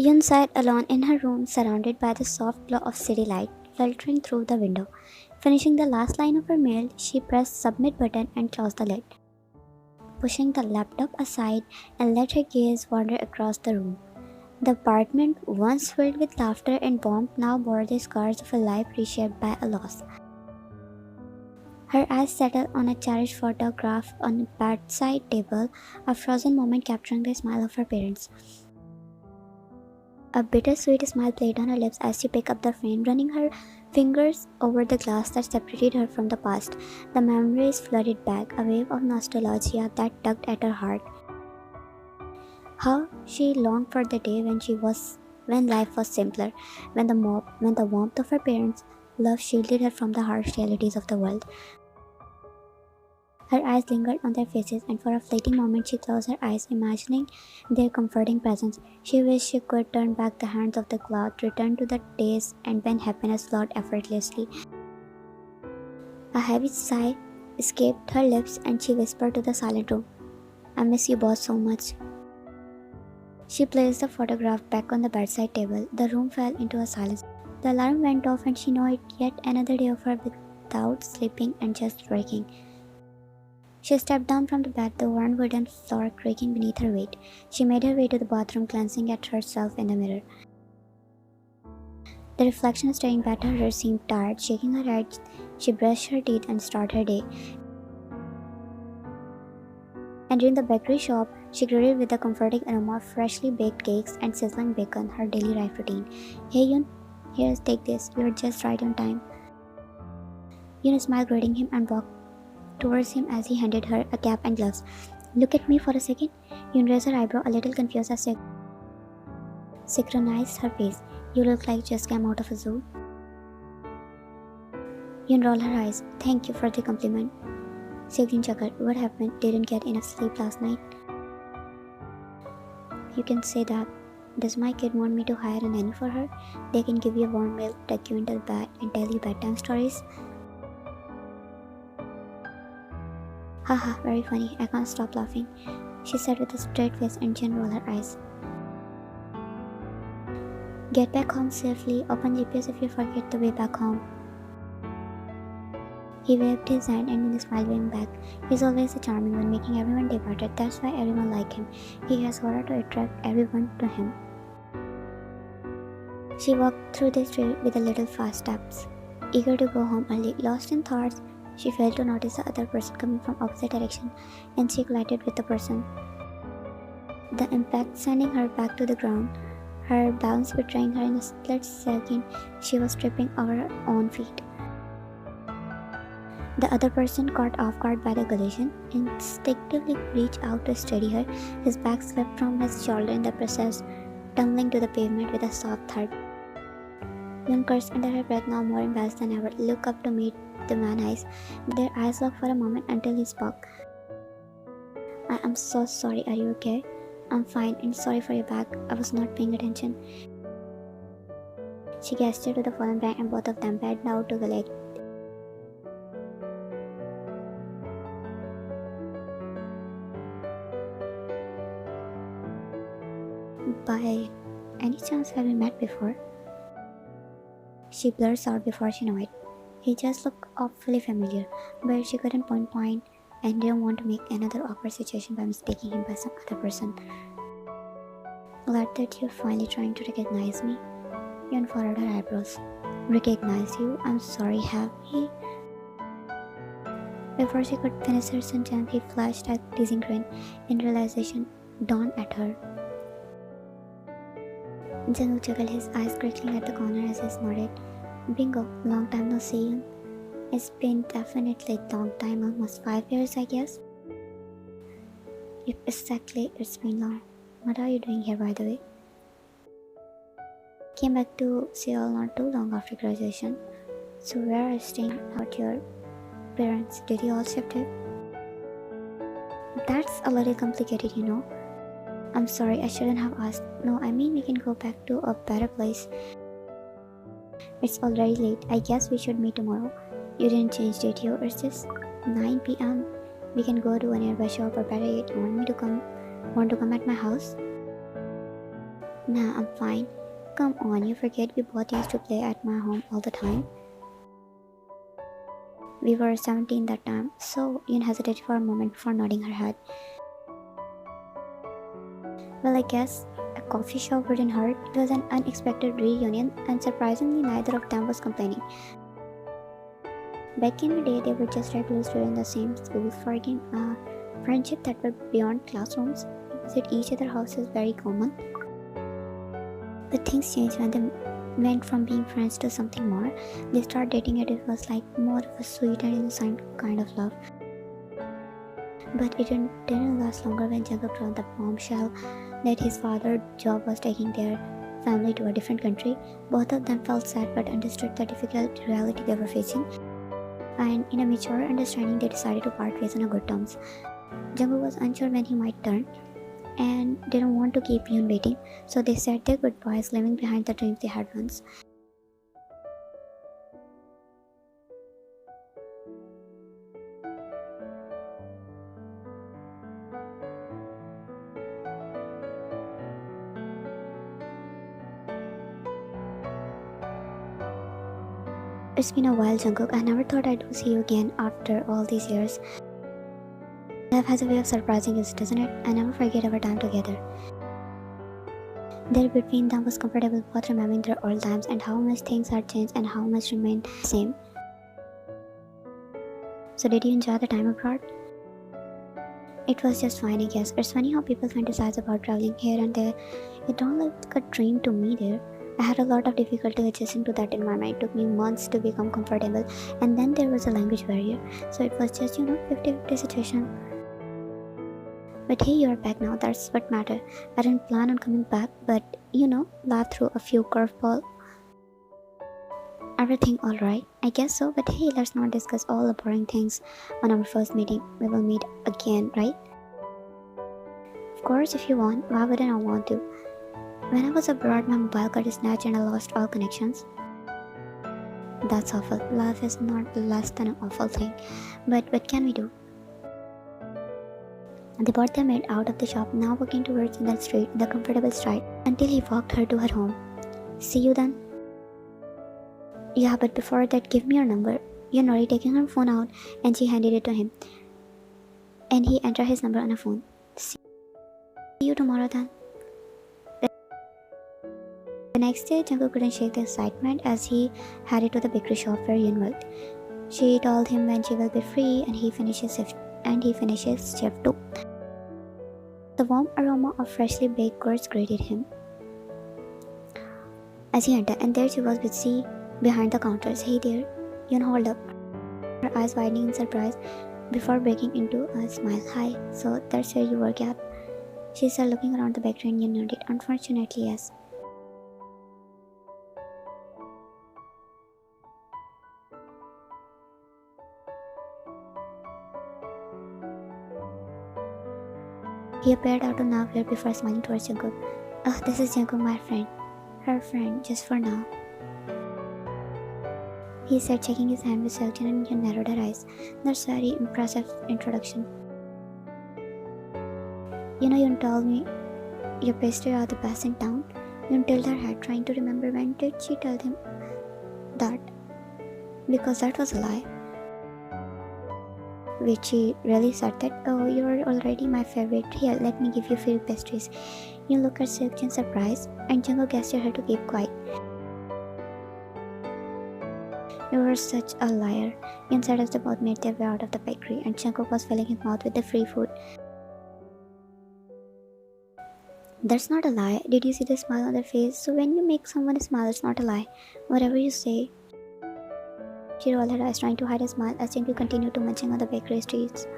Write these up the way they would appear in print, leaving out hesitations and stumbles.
Yun sat alone in her room, surrounded by the soft glow of city light filtering through the window. Finishing the last line of her mail, she pressed submit button and closed the lid, pushing the laptop aside and let her gaze wander across the room. The apartment, once filled with laughter and warmth, now bore the scars of a life reshaped by a loss. Her eyes settled on a cherished photograph on a bedside table, a frozen moment capturing the smile of her parents. A bittersweet smile played on her lips as she picked up the frame, running her fingers over the glass that separated her from the past. The memories flooded back, a wave of nostalgia that tugged at her heart. How she longed for the day when life was simpler, when the warmth of her parents' love shielded her from the harsh realities of the world. Her eyes lingered on their faces, and for a fleeting moment she closed her eyes, imagining their comforting presence. She wished she could turn back the hands of the clock, return to the days and when happiness flowed effortlessly. A heavy sigh escaped her lips, and she whispered to the silent room, "I miss you both so much." She placed the photograph back on the bedside table. The room fell into a silence. The alarm went off, and she knew it yet another day of her without sleeping and just working. She stepped down from the bed, the worn wooden floor creaking beneath her weight. She made her way to the bathroom, glancing at herself in the mirror. The reflection staring back at her seemed tired. Shaking her head, she brushed her teeth and started her day. Entering the bakery shop, she greeted with the comforting aroma of freshly baked cakes and sizzling bacon, her daily life routine. "Hey Yun, here, take this. You're just right on time." Yun smiled, greeting him, and walked towards him as he handed her a cap and gloves. "Look at me for a second." Yun raised her eyebrow, a little confused as she synchronized her face. "You look like you just came out of a zoo." Yun rolled her eyes. "Thank you for the compliment." Seogin chuckled. "What happened? Didn't get enough sleep last night?" "You can say that. Does my kid want me to hire a nanny for her? They can give you a warm meal, tuck you into the bed, and tell you bedtime stories." "Haha, very funny. I can't stop laughing," she said with a straight face, and Jen rolled her eyes. "Get back home safely. Open GPS if you forget the way back home." He waved his hand, and Minnie smiled him back. "He's always a charming one, making everyone day better. That's why everyone like him. He has aura to attract everyone to him." She walked through the street with a little fast steps, eager to go home early. Lost in thoughts, she failed to notice the other person coming from opposite direction, and she collided with the person. The impact sending her back to the ground, her balance betraying her in a split second. She was tripping over her own feet. The other person, caught off guard by the collision, instinctively reached out to steady her. His bag slipped from his shoulder in the process, tumbling to the pavement with a soft thud. Yun cursed under her breath, now more embarrassed than ever. Looked up to meet the man's eyes. Their eyes locked for a moment until he spoke. "I am so sorry. Are you okay?" "I'm fine, and sorry for your bag. I was not paying attention." She gestured to the fallen bag, and both of them bent down to collect. "By any chance have we met before?" she blurts out before she knew it. He just looked awfully familiar, but she couldn't pinpoint and didn't want to make another awkward situation by mistaking him by some other person. "Glad that you're finally trying to recognize me." Yun furrowed her eyebrows. "Recognize you? I'm sorry, have he?" Before she could finish her sentence, he flashed a teasing grin, and realization dawned at her. Jungkook chuckled, his eyes crinkling at the corner as he nodded. "Bingo, long time no see you." "It's been definitely a long time, almost 5 years, I guess." "Yep, exactly, it's been long. What are you doing here, by the way?" "Came back to Seoul not too long after graduation." "So where are you staying? How about your parents? Did you all shift here?" "That's a little complicated, you know." "I'm sorry, I shouldn't have asked." "No, I mean we can go back to a better place. It's already late. I guess we should meet tomorrow." "You didn't change, did you? It's just 9 p.m. We can go to a nearby shop, or better yet, want to come at my house?" Nah, I'm fine. Come on, you forget we both used to play at my home all the time. We were 17 that time, so Yun hesitated for a moment before nodding her head. Well, I guess a coffee shop wouldn't hurt. It was an unexpected reunion, and surprisingly, neither of them was complaining. Back in the day, they were just regular students in the same school, forging a friendship that were beyond classrooms. Visit each other's house is very common. But things changed when they went from being friends to something more. They started dating and it was like more of a sweet and innocent kind of love. But it didn't last longer when Jungkook dropped the bombshell that his father's job was taking their family to a different country. Both of them felt sad but understood the difficult reality they were facing. And in a mature understanding, they decided to part ways on a good terms. Jungkook was unsure when he might turn and didn't want to keep Yoon waiting, so they said their goodbyes, leaving behind the dreams they had once. It's been a while, Jungkook. I never thought I'd see you again after all these years. Life has a way of surprising us, doesn't it? I never forget our time together. There between them was comfortable, both remembering their old times and how much things had changed and how much remained the same. So did you enjoy the time abroad? It was just fine, I guess. It's funny how people fantasize about traveling here and there. It don't look like a dream to me there. I had a lot of difficulty adjusting to that environment. It took me months to become comfortable, and then there was a language barrier. So it was just, 50-50 situation. But hey, you're back now, that's what matters. I didn't plan on coming back, but laugh through a few curveball. Everything alright? I guess so, but hey, let's not discuss all the boring things on our first meeting. We will meet again, right? Of course, if you want. Why wouldn't I want to? When I was abroad, my mobile got snatched and I lost all connections. That's awful. Love is not less than an awful thing. But what can we do? They bought their maid out of the shop, now walking towards the street with a comfortable stride until he walked her to her home. See you then? Yeah, but before that, give me your number. Nori taking her phone out and she handed it to him. And he entered his number on a phone. See you tomorrow then. The next day, Jungkook couldn't shake the excitement as he headed to the bakery shop where Yoon worked. She told him when she will be free and he finishes shift too. The warm aroma of freshly baked goods greeted him as he entered, and there she was busy behind the counters. Hey there, Yoon hold up, her eyes widening in surprise before breaking into a smile. Hi, so that's where you work at? She said, looking around the bakery, and Yoon nodded. Unfortunately, yes. He appeared out of nowhere before smiling towards Jungkook. Oh, this is Jungkook, my friend. Her friend, just for now. He said, checking his hand with seduction, and Yoon narrowed her eyes. That's a very impressive introduction. Yoon told me your pastry are the best in town. Yoon tilted her head, trying to remember when did she tell him that. Because that was a lie. Which she really said that, oh, you're already my favorite. Here, let me give you free pastries. You look at Silk in surprise, and Jungkook gestured her to keep quiet. You were such a liar. Yoon said as they both made their way out of the bakery, and Jungkook was filling his mouth with the free food. That's not a lie. Did you see the smile on their face? So when you make someone smile, it's not a lie. Whatever you say. She rolled her eyes, trying to hide a smile as Jungkook continued to munching on the bakery streets.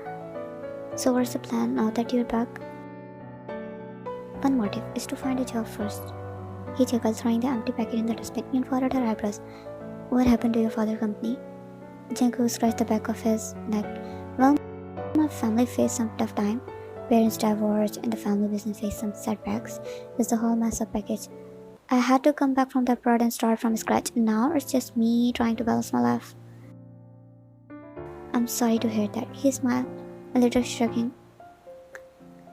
So what's the plan now that you're back? One motive is to find a job first. He chuckled, throwing the empty packet in the dustbin. Yoon furrowed her eyebrows. What happened to your father's company? Jungkook scratched the back of his neck. Well, my family faced some tough time. Parents divorced and the family business faced some setbacks. It's the whole mess up package. I had to come back from the abroad and start from scratch. Now it's just me trying to balance my life. I'm sorry to hear that. He smiled, a little shrugging.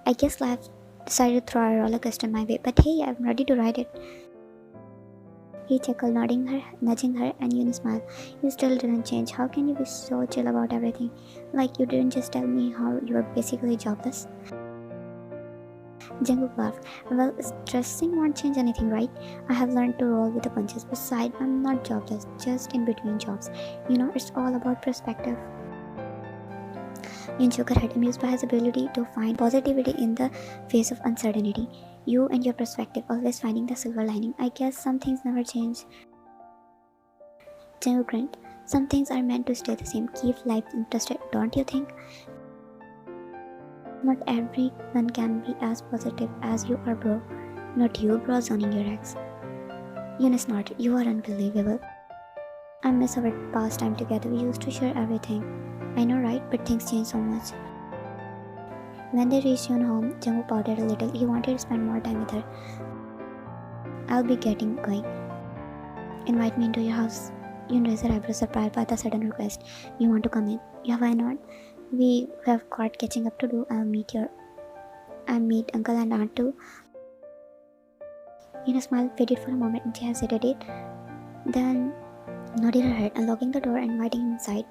I guess life decided to throw a roller coaster my way, but hey, I'm ready to ride it. He chuckled, nudging her, and Yun smiled. You still didn't change. How can you be so chill about everything? Like you didn't just tell me how you were basically jobless. Jungkook laughed. Well, stressing won't change anything, right? I have learned to roll with the punches. Besides, I'm not jobless, just in between jobs. It's all about perspective. Yun shook her head, amused by his ability to find positivity in the face of uncertainty. You and your perspective, always finding the silver lining. I guess some things never change. Jungkook grinned. Some things are meant to stay the same. Keep life interested, don't you think? Not everyone can be as positive as you are, bro. Not you, bro, zoning your ex. Yun snorted. You are unbelievable. I miss our past time together. We used to share everything. I know, right? But things change so much. When they reached Yun home, Jungkook pouted a little. He wanted to spend more time with her. I'll be getting going. Invite me into your house. Yun raised her eyebrows, surprised by the sudden request. You want to come in? Yeah, why not? We have got catching up to do. I'll meet uncle and aunt too. Yun smiled, faded for a moment, and she hesitated. Then nodded her head, unlocking the door and inviting him inside.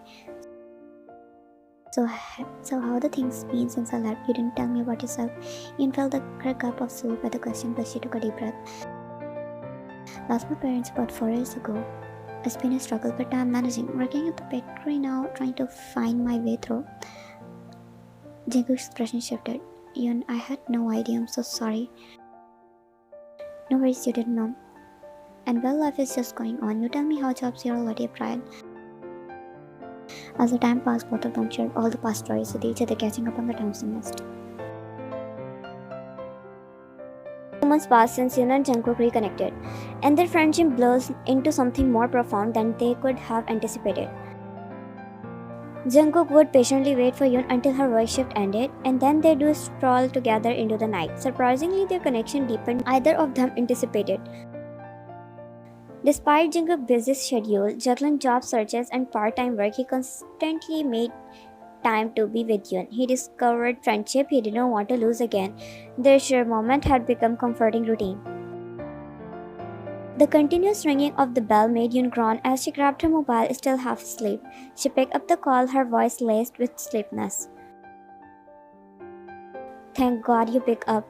So how the things been since I left? You didn't tell me about yourself. Ian felt her cup of soup at the question, but she took a deep breath. Lost my parents about 4 years ago. It's been a struggle, but I'm managing. Working at the bakery now, trying to find my way through. Jungkook's expression shifted. Ian, I had no idea. I'm so sorry. No worries, you didn't know. And well, life is just going on. You tell me how jobs you're already tried. As the time passed, both of them shared all the past stories with each other, catching up on the times they missed. 2 months passed since Yun and Jungkook reconnected, and their friendship blossomed into something more profound than they could have anticipated. Jungkook would patiently wait for Yun until her work shift ended, and then they'd do a stroll together into the night. Surprisingly, their connection deepened either of them anticipated. Despite Jungkook's busy schedule, juggling job searches and part-time work, he constantly made time to be with Yun. He discovered friendship he didn't want to lose again. Their shared moment had become comforting routine. The continuous ringing of the bell made Yun groan as she grabbed her mobile, still half asleep. She picked up the call, her voice laced with sleepiness. Thank God you picked up.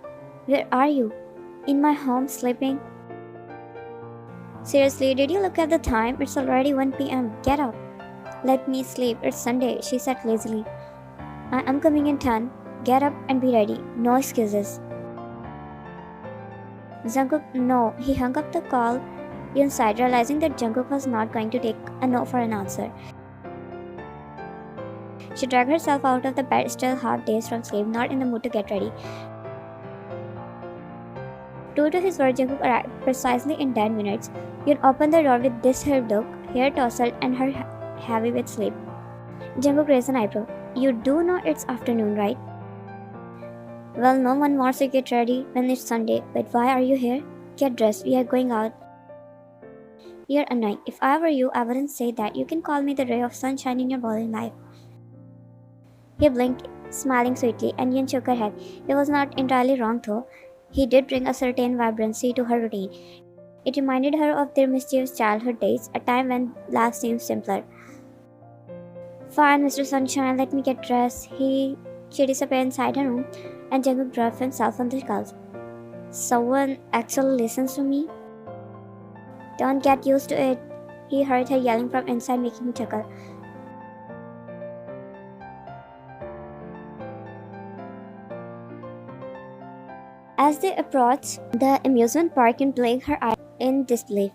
Where are you? In my home, sleeping? Seriously, did you look at the time? It's already 1 p.m. Get up. Let me sleep. It's Sunday, she said lazily. I am coming in 10. Get up and be ready. No excuses. Jungkook, no. He hung up the call. Yun sighed, realizing that Jungkook was not going to take a no for an answer. She dragged herself out of the bed, still half dazed from sleep, not in the mood to get ready. True to his word, Jungkook arrived precisely in 10 minutes. Yun opened the door with disheveled look, hair tousled and her heavy with sleep. Jungkook raised an eyebrow. You do know it's afternoon, right? Well, no one wants to get ready when it's Sunday, but why are you here? Get dressed, we are going out. You're annoying. If I were you, I wouldn't say that. You can call me the ray of sunshine in your boring life. He blinked, smiling sweetly, and Yun shook her head. He was not entirely wrong though. He did bring a certain vibrancy to her routine. It reminded her of their mischievous childhood days, a time when life seemed simpler. Fine, Mr. Sunshine, let me get dressed. She disappeared inside her room, and Jungkook drove himself on the couch. Someone actually listens to me? Don't get used to it. He heard her yelling from inside, making him chuckle. As they approached the amusement park, Yun blinked her eyes in disbelief.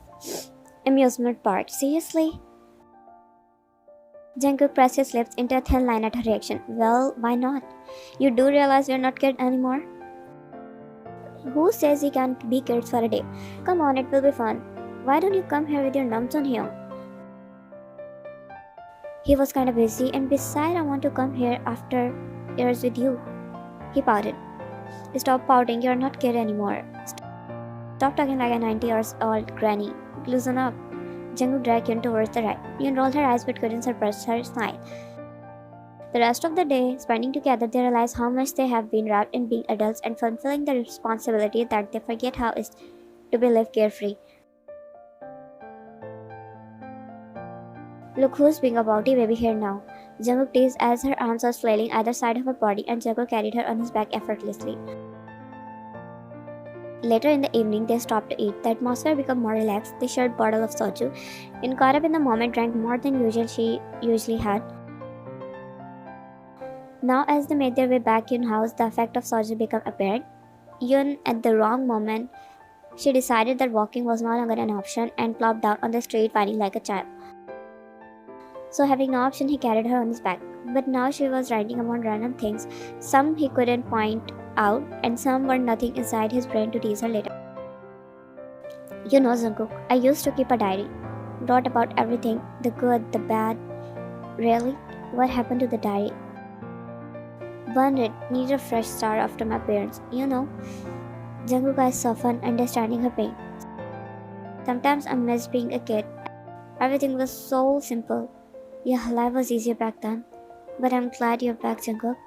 Amusement park? Seriously? Jungkook pressed his lips into a thin line at her reaction. Well, why not? You do realize we're not kids anymore? Who says we can't be kids for a day? Come on, it will be fun. Why don't you come here with your numbs on here? He was kinda busy, and besides, I want to come here after years with you. He pouted. Stop pouting, you're not kid anymore. Stop talking like a 90-year-old granny. Loosen up. Jungkook dragged Yun towards the right. Yun rolled her eyes but couldn't suppress her smile. The rest of the day, spending together, they realize how much they have been wrapped in being adults and fulfilling the responsibility that they forget how is to be lived carefree. Look who's being a bouty baby here now. Jungkook teased as her arms were flailing either side of her body and Jungkook carried her on his back effortlessly. Later in the evening, they stopped to eat. The atmosphere became more relaxed. They shared a bottle of soju. And caught up in the moment, drank more than usual she usually had. Now, as they made their way back in house, the effect of soju became apparent. Yun, at the wrong moment, she decided that walking was no longer an option and plopped down on the street, whining like a child. So, having no option, he carried her on his back. But now she was writing about random things, some he couldn't point out, and some were nothing inside his brain to tease her later. You know, Jungkook, I used to keep a diary. Wrote about everything, the good, the bad. Really? What happened to the diary? Burned it, needed a fresh start after my parents. You know, Jungkook eyes softened, understanding her pain. Sometimes I miss being a kid. Everything was so simple. Yeah, life was easier back then. But I'm glad you're back, Jungkook.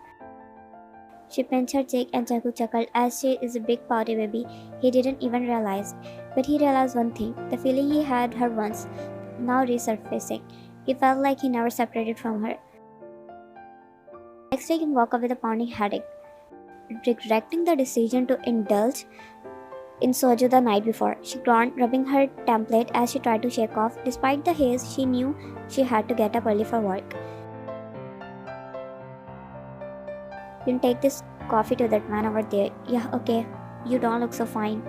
She pinched her cheek and Jungkook chuckled as she is a big pouty baby he didn't even realize. But he realized one thing, the feeling he had her once, now resurfacing. He felt like he never separated from her. Next day he woke up with a pounding headache, regretting the decision to indulge in soju the night before. She groaned, rubbing her template as she tried to shake off. Despite the haze, she knew she had to get up early for work. You can take this coffee to that man over there. Yeah, okay. You don't look so fine.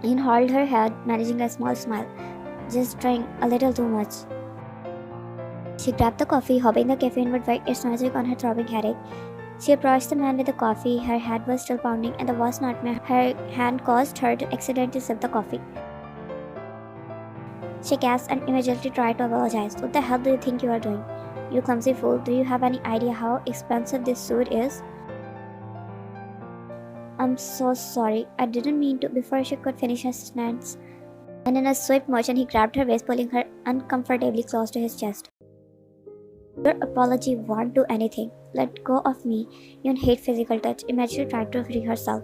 Yin held her head, managing a small smile. Just drank a little too much. She grabbed the coffee, hoping the caffeine would work its magic on her throbbing headache. She approached the man with the coffee. Her head was still pounding, and the worst nightmare, her hand caused her to accidentally sip the coffee. She gasped and immediately tried to apologize. What the hell do you think you are doing? You clumsy fool, do you have any idea how expensive this suit is? I'm so sorry, I didn't mean to. Before she could finish her sentence, and in a swift motion he grabbed her waist, pulling her uncomfortably close to his chest. Your apology won't do anything. Let go of me. You hate physical touch. Imagine trying to free herself.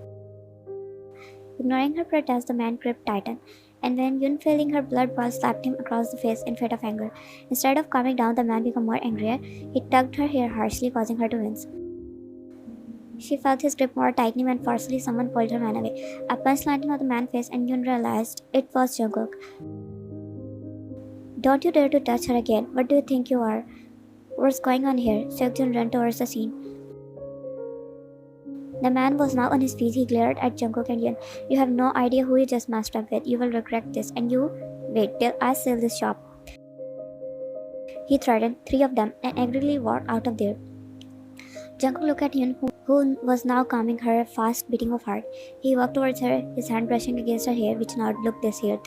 Ignoring her protest, the man gripped tighten, and when Yun, feeling her blood boil, slapped him across the face in fit of anger. Instead of calming down, the man became more angrier. He tugged her hair harshly, causing her to wince. She felt his grip more tightly when forcefully someone pulled her man away. A punch landed on the man's face, and Yun realized it was Jungkook. Don't you dare to touch her again. What do you think you are? What's going on here? Seokjun ran towards the scene. The man was now on his feet. He glared at Jungkook and Yun. You have no idea who you just messed up with. You will regret this. And you, wait till I sell this shop. He threatened 3 of them and angrily walked out of there. Jungkook looked at Yun, who was now calming her fast beating of heart. He walked towards her, his hand brushing against her hair, which now looked diseased.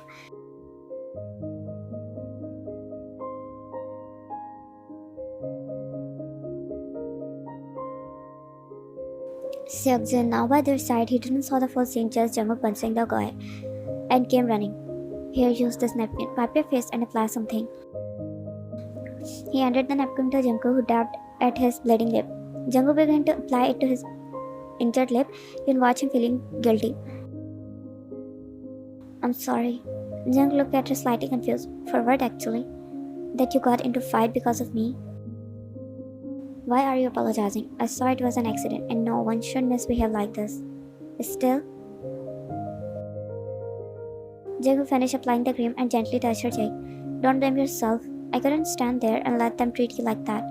Seokjun, now by their side, he didn't saw the full scene, just Jungkook punching the guy, and came running. Here, use this napkin, wipe your face and apply something. He handed the napkin to Jungkook, who dabbed at his bleeding lip. Jungkook began to apply it to his injured lip. You can watch him feeling guilty. I'm sorry. Jungkook looked at her slightly confused. For what actually? That you got into a fight because of me? Why are you apologizing? I saw it was an accident and no one should misbehave like this. Still, Jungkook finished applying the cream and gently touched her cheek. Don't blame yourself. I couldn't stand there and let them treat you like that.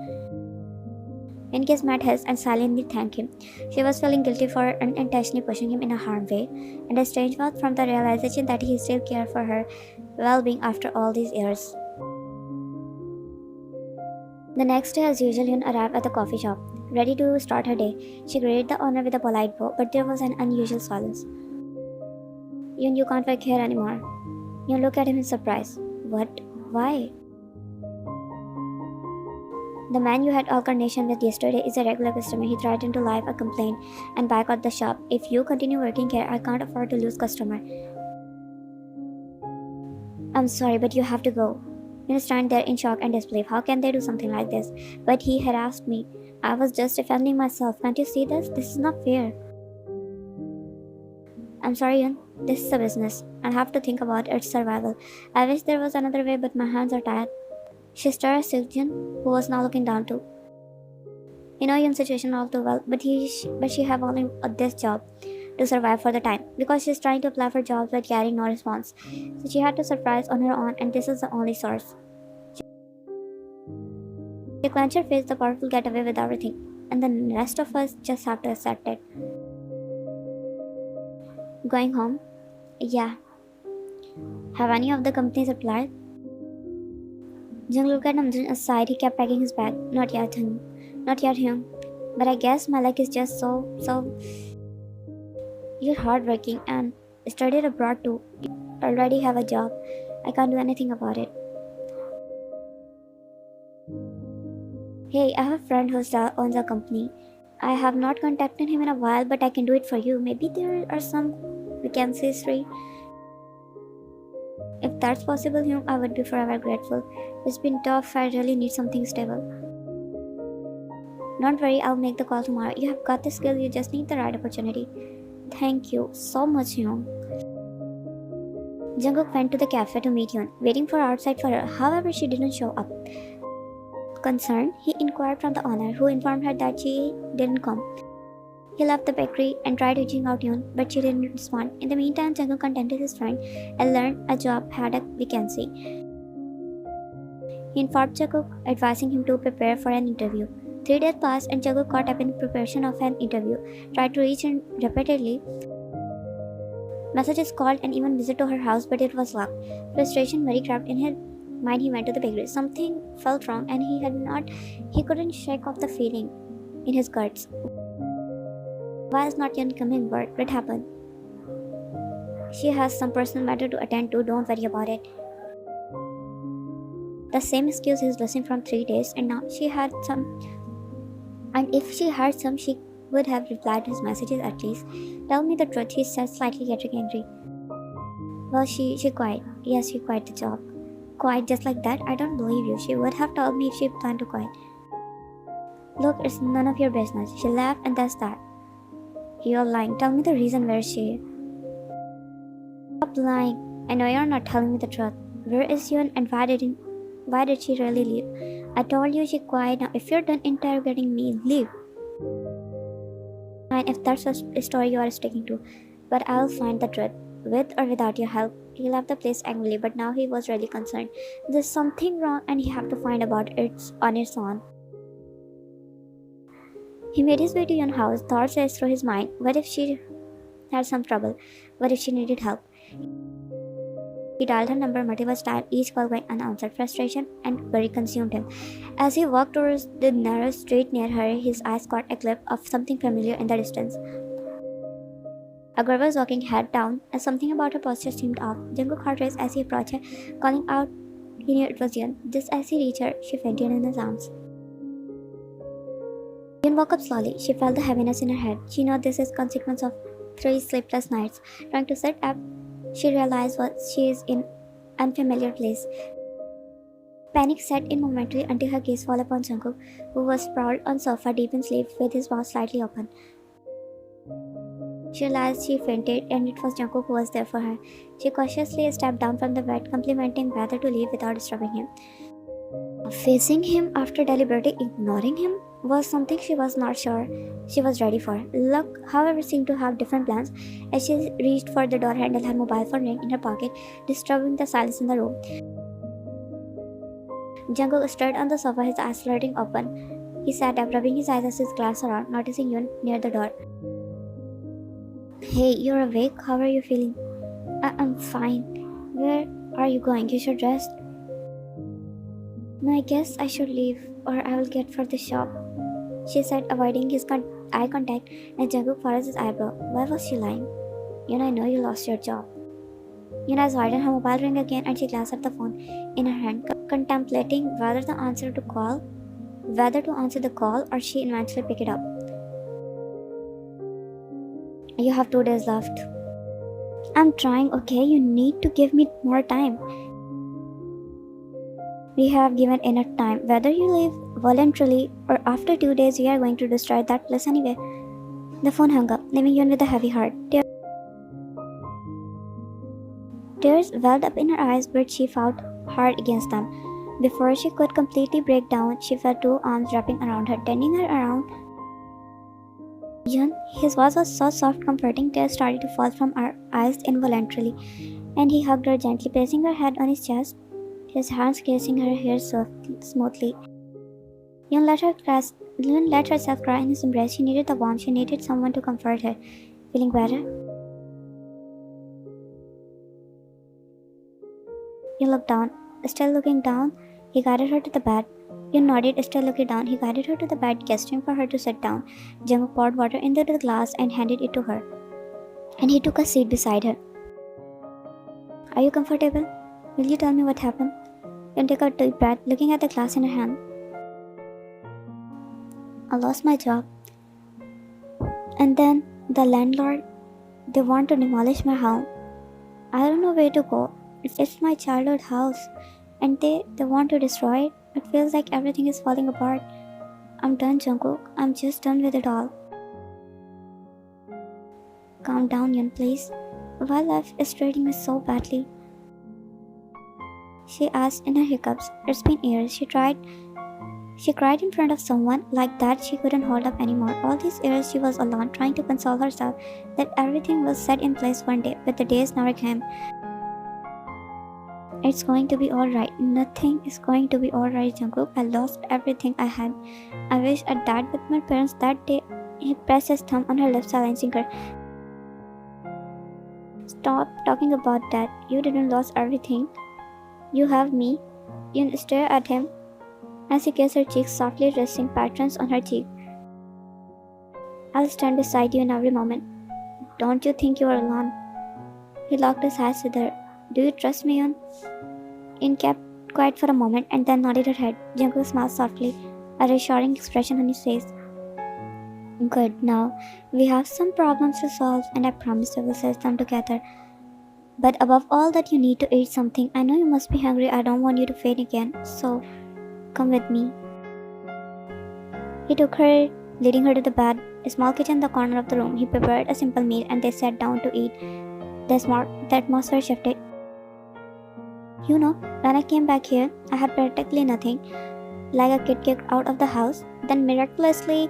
Inke's met his and silently thanked him. She was feeling guilty for unintentionally pushing him in a harm way, and a strange thought from the realization that he still cared for her well-being after all these years. The next day, as usual, Yun arrived at the coffee shop, ready to start her day. She greeted the owner with a polite bow, but there was an unusual silence. Yun, you can't work here anymore. Yun looked at him in surprise. What? Why? The man you had alternation with yesterday is a regular customer. He threatened to lodge a complaint and boycott the shop. If you continue working here, I can't afford to lose customer. I'm sorry, but you have to go. stand there in shock and disbelief. How can they do something like this? But he had asked me. I was just defending myself. Can't you see this? This is not fair. I'm sorry, Yun. This is a business. I'll have to think about its survival. I wish there was another way, but my hands are tied. She stared at Sukjin, who was now looking down too. You know Yun's situation all too well, but she have only this job to survive for the time because she's trying to apply for jobs but getting no response. So she had to surprise on her own, and this is the only source. She clenched her face. The powerful get away with everything, and the rest of us just have to accept it. Going home? Yeah. Have any of the companies applied? Jung looked at Namjoon aside. He kept packing his bag. Not yet, Hyung. Not yet, Hyung. But I guess my luck is just so. You're hardworking and studied abroad too. You already have a job. I can't do anything about it. Hey, I have a friend who owns a company. I have not contacted him in a while, but I can do it for you. Maybe there are some vacancies free. If that's possible, Hyung, I would be forever grateful. It's been tough. I really need something stable. Don't worry, I'll make the call tomorrow. You have got the skill, you just need the right opportunity. Thank you so much, Hyung. Jungkook went to the cafe to meet Hyun, waiting for outside for her. However, she didn't show up. Concerned, he inquired from the owner, who informed her that she didn't come. He left the bakery and tried reaching out Hyun, but she didn't respond. In the meantime, Jungkook contacted his friend and learned a job had a vacancy. He informed Jungkook, advising him to prepare for an interview. 3 days passed and Jungkook caught up in the preparation of an interview, tried to reach her repeatedly. Messages called and even visited to her house, but it was locked. Frustration, worry crept in his mind. He went to the bakery. Something felt wrong, and he couldn't shake off the feeling in his guts. Why is not Hyun coming? What happened? She has some personal matter to attend to. Don't worry about it. The same excuse he's listening from 3 days, and now she had some. And if she had some, she would have replied to his messages at least. Tell me the truth, he said, slightly getting angry. Well, she quit. Yes, she quit the job. Quit just like that? I don't believe you. She would have told me if she planned to quit. Look, it's none of your business. She laughed, and that's that. You're lying. Tell me the reason. Where is she? Stop lying. I know you're not telling me the truth. Where is Hyun, and why did she really leave? I told you she quit. Now, if you're done interrogating me, leave. Fine, if that's a story you are sticking to. But I'll find the truth, with or without your help. He left the place angrily, but now he was really concerned. There's something wrong, and he had to find about it on its own. He made his way to Yun's house. Thoughts raced through his mind. What if she had some trouble? What if she needed help? He dialed her number multiple times, each call going unanswered. Frustration and worry consumed him. As he walked towards the narrow street near her, his eyes caught a glimpse of something familiar in the distance. A girl was walking head down, and something about her posture seemed off. Jungkook's heart raced as he approached her, calling out. He knew it was Yun. Just as he reached her, she fainted in his arms. Yun woke up slowly. She felt the heaviness in her head. She knew this is consequence of 3 sleepless nights. Trying to sit up, she realized she is in unfamiliar place. Panic set in momentarily until her gaze fell upon Jungkook, who was sprawled on sofa deep in sleep with his mouth slightly open. She realized she fainted, and it was Jungkook who was there for her. She cautiously stepped down from the bed, complimenting whether to leave without disturbing him. Facing him after deliberately ignoring him was something she was not sure she was ready for. Luck, however, seemed to have different plans. As she reached for the door handle, her mobile phone rang in her pocket, disturbing the silence in the room. Jungkook stood on the sofa, his eyes flirting open. He sat up, rubbing his eyes as he glanced around, noticing Yun near the door. Hey, you're awake? How are you feeling? I'm fine. Where are you going? You should rest. No, I guess I should leave, or I will get for the shop, she said, avoiding his eye contact, and Jungkook furrowed his eyebrow. Why was she lying? Yun, I know you lost your job. Yuna's widened, her mobile rang again, and she glanced at the phone in her hand, contemplating whether to answer the call, or she eventually pick it up. You have 2 days left. I'm trying, okay? You need to give me more time. We have given enough time. Whether you leave voluntarily or after 2 days, we are going to destroy that place anyway. The phone hung up, leaving Yun with a heavy heart. Tears welled up in her eyes, but she fought hard against them. Before she could completely break down, she felt two arms wrapping around her, turning her around. Yun, his voice was so soft, comforting, tears started to fall from her eyes involuntarily, and he hugged her gently, placing her head on his chest, his hands caressing her hair smoothly. Yun let herself cry in his embrace. She needed the warmth, she needed someone to comfort her. Feeling better? Yun looked down. Still looking down, he guided her to the bed. Yun nodded, still looking down. He guided her to the bed, gesturing for her to sit down. Jungkook poured water into the glass and handed it to her. And he took a seat beside her. Are you comfortable? Will you tell me what happened? Yun took a deep breath, looking at the glass in her hand. I lost my job. And then the landlord, they want to demolish my home. I don't know where to go. It's my childhood house. And they want to destroy it. It feels like everything is falling apart. I'm done, Jungkook. I'm just done with it all. Calm down, Yun, please. Why life is treating me so badly? She asked in her hiccups. It's been years. She cried in front of someone like that she couldn't hold up anymore. All these years she was alone, trying to console herself that everything was set in place one day, but the days never came. It's going to be alright. Nothing is going to be alright, Jungkook. I lost everything I had. I wish I died with my parents that day. He pressed his thumb on her lips, silencing her. Stop talking about that. You didn't lose everything. You have me. You stare at him as he kissed her cheeks, softly resting patterns on her cheek. I'll stand beside you in every moment. Don't you think you are alone? He locked his eyes with her. Do you trust me, Yun? Yun kept quiet for a moment and then nodded her head. Jungkook smiled softly, a reassuring expression on his face. Good, now we have some problems to solve and I promise we will solve them together. But above all that, you need to eat something. I know you must be hungry. I don't want you to faint again. So, come with me. He took her, leading her to the bed, a small kitchen in the corner of the room. He prepared a simple meal and they sat down to eat. The atmosphere shifted. You know, when I came back here, I had practically nothing, like a kid kicked out of the house. Then miraculously,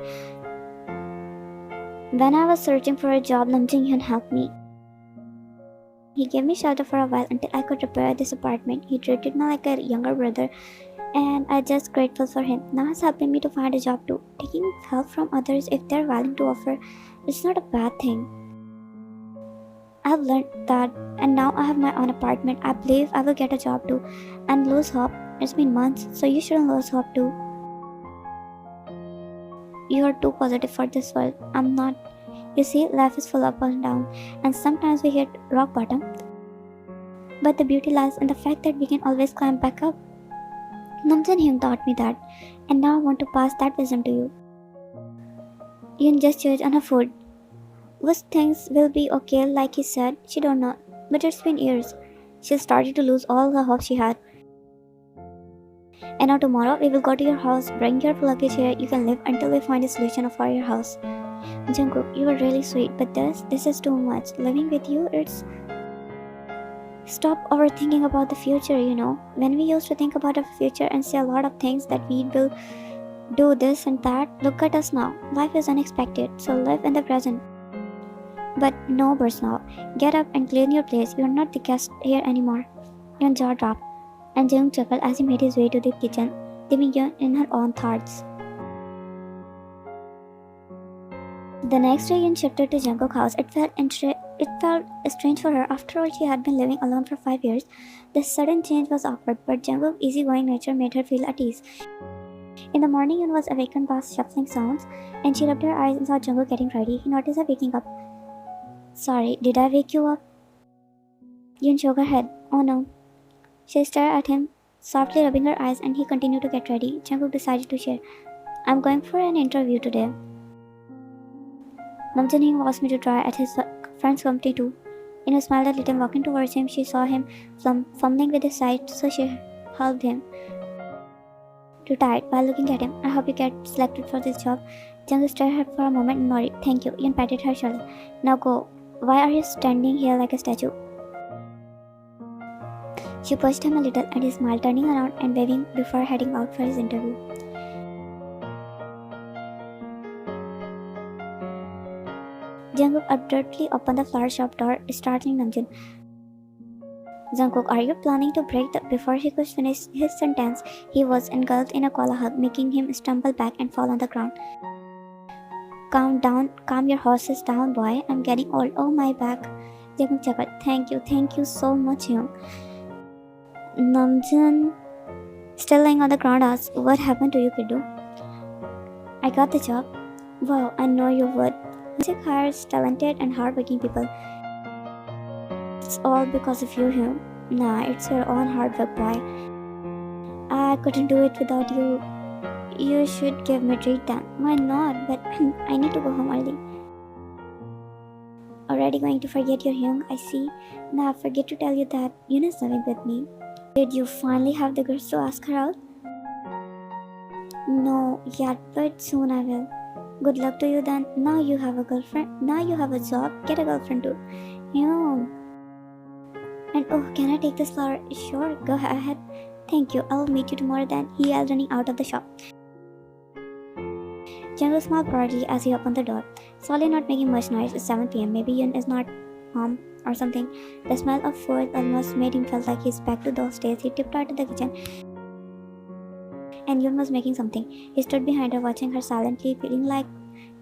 when I was searching for a job, Nam Jin-hyun helped me. He gave me shelter for a while until I could repair this apartment. He treated me like a younger brother, and I'm just grateful for him. Now he's helping me to find a job too. Taking help from others if they're willing to offer, it's not a bad thing. I've learned that, and now I have my own apartment. I believe I will get a job too, and lose hope. It's been months, so you shouldn't lose hope too. You are too positive for this world. I'm not. You see, life is full up and down, and sometimes we hit rock bottom. But the beauty lies in the fact that we can always climb back up. Nam Jin-hyun taught me that, and now I want to pass that wisdom to you. Yun gestured on her food. Was things will be okay like he said? She don't know, but it's been years. She started to lose all the hope she had. And now tomorrow we will go to your house, bring your luggage here, you can live until we find a solution for your house. Jungkook, you are really sweet, but this is too much. Living with you, it's... Stop overthinking about the future, you know. When we used to think about the future and say a lot of things that we will do this and that, look at us now. Life is unexpected, so live in the present. But no burst now. Get up and clean your place. You're not the guest here anymore. Your jaw dropped, and Jung chuckled as he made his way to the kitchen, leaving Yun in her own thoughts. The next day, Yun shifted to Jungkook's house. It felt strange for her. After all, she had been living alone for 5 years. This sudden change was awkward, but Jungkook's easygoing nature made her feel at ease. In the morning, Yun was awakened by shuffling sounds, and she rubbed her eyes and saw Jungkook getting ready. He noticed her waking up. Sorry, did I wake you up? Yun shook her head. Oh no. She stared at him, softly rubbing her eyes, and he continued to get ready. Jungkook decided to share. I'm going for an interview today. Nam Jin-hyun asked me to try at his friend's company too. Inu smiled a little. Walking towards him, she saw him fumbling with his sight, so she helped him. too tired while looking at him. I hope you get selected for this job. Jungkook stared at her for a moment and nodded. Thank you. Yoon patted her shoulder. Now go. Why are you standing here like a statue? She pushed him a little and he smiled, turning around and waving before heading out for his interview. Jungkook abruptly opened the flower shop door, startling Namjoon. Jungkook, are you planning to break the... Before he could finish his sentence, he was engulfed in a koala hug, making him stumble back and fall on the ground. Calm your horses down, boy. I'm getting old. Oh, my back. Jungkook chuckled. Thank you so much, Hyung. Namjoon, still lying on the ground, asked, what happened to you, kiddo? I got the job. Wow, I know you would. Music hires talented and hardworking people. It's all because of you, Hyung. Nah, it's your own hard work, boy. I couldn't do it without you. You should give me a treat then. Why not? But I need to go home early. Already going to forget your Hyung, I see. Now I forget to tell you that Yoon is living with me. Did you finally have the guts to ask her out? No, yet, but soon I will. Good luck to you then. Now you have a girlfriend. Now you have a job. Get a girlfriend too. Hyung. And oh, can I take this flower? Sure, go ahead. Thank you. I'll meet you tomorrow then. He yelled, running out of the shop. Jungkook smiled broadly as he opened the door. Slowly, not making much noise. It's 7 p.m. Maybe Yoon is not home or something. The smell of food almost made him feel like he's back to those days. He tipped out of the kitchen and Yoon was making something. He stood behind her, watching her silently, feeling like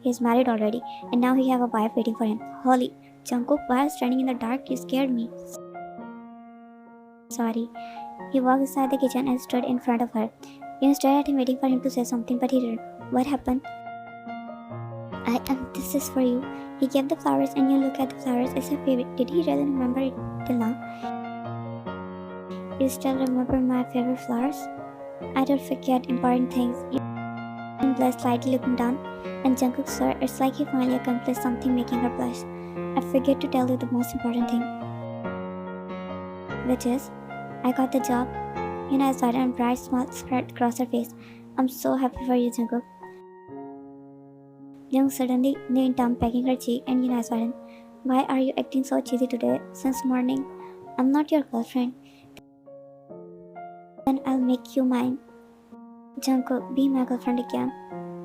he's married already, and now he have a wife waiting for him. Holy, Jungkook, while standing in the dark, you scared me. Sorry. He walked inside the kitchen and stood in front of her. Yoon stared at him, waiting for him to say something, but he didn't. What happened? This is for you. He gave the flowers and you look at the flowers. It's her favorite. Did he really remember it till now? You still remember my favorite flowers? I don't forget important things. Yoon blushed slightly, looking down, and Jungkook swore it's like he finally accomplished something, making her blush. I forget to tell you the most important thing. Which is, I got the job. Yoon eyes wide and a bright smile spread across her face. I'm so happy for you, Jungkook. Young suddenly leaned down, pecking her cheek, and Yoon eyes widened. Why are you acting so cheesy today? Since morning, I'm not your girlfriend. Then I'll make you mine. Jungkook, be my girlfriend again.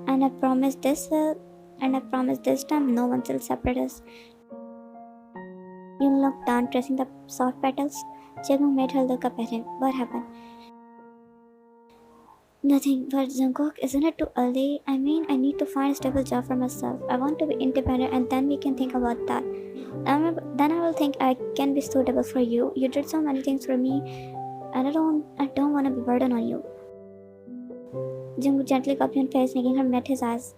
And I promise this time no one will separate us. Yoon looked down, tracing the soft petals. Jungkook made her look up at him. What happened? Nothing, but Jungkook, isn't it too early? I mean, I need to find a stable job for myself. I want to be independent and then we can think about that. Then I will think I can be suitable for you. You did so many things for me and I don't want to be burden on you. Jungkook gently cupped Yoon's face, making her meet his eyes.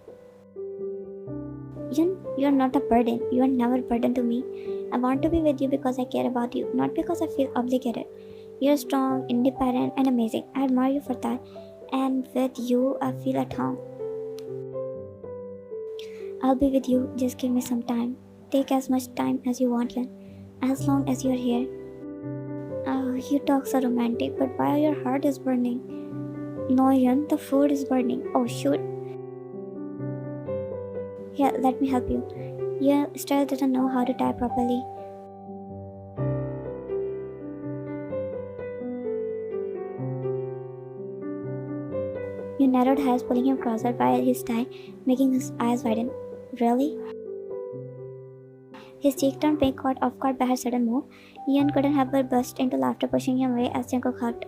Yoon, you're not a burden. You are never a burden to me. I want to be with you because I care about you, not because I feel obligated. You're strong, independent, and amazing. I admire you for that. And with you, I feel at home. I'll be with you. Just give me some time. Take as much time as you want, Yoon. As long as you're here. Oh, you talk so romantic, but why your heart is burning? No, Yoon, the food is burning. Oh, shoot. Here, let me help you. You still didn't know how to tie properly. You narrowed hairs, pulling him closer by his tie, making his eyes widen. Really? His cheek turned pink, caught off guard by her sudden move. Yoon couldn't help but burst into laughter, pushing him away as Jungkook hugged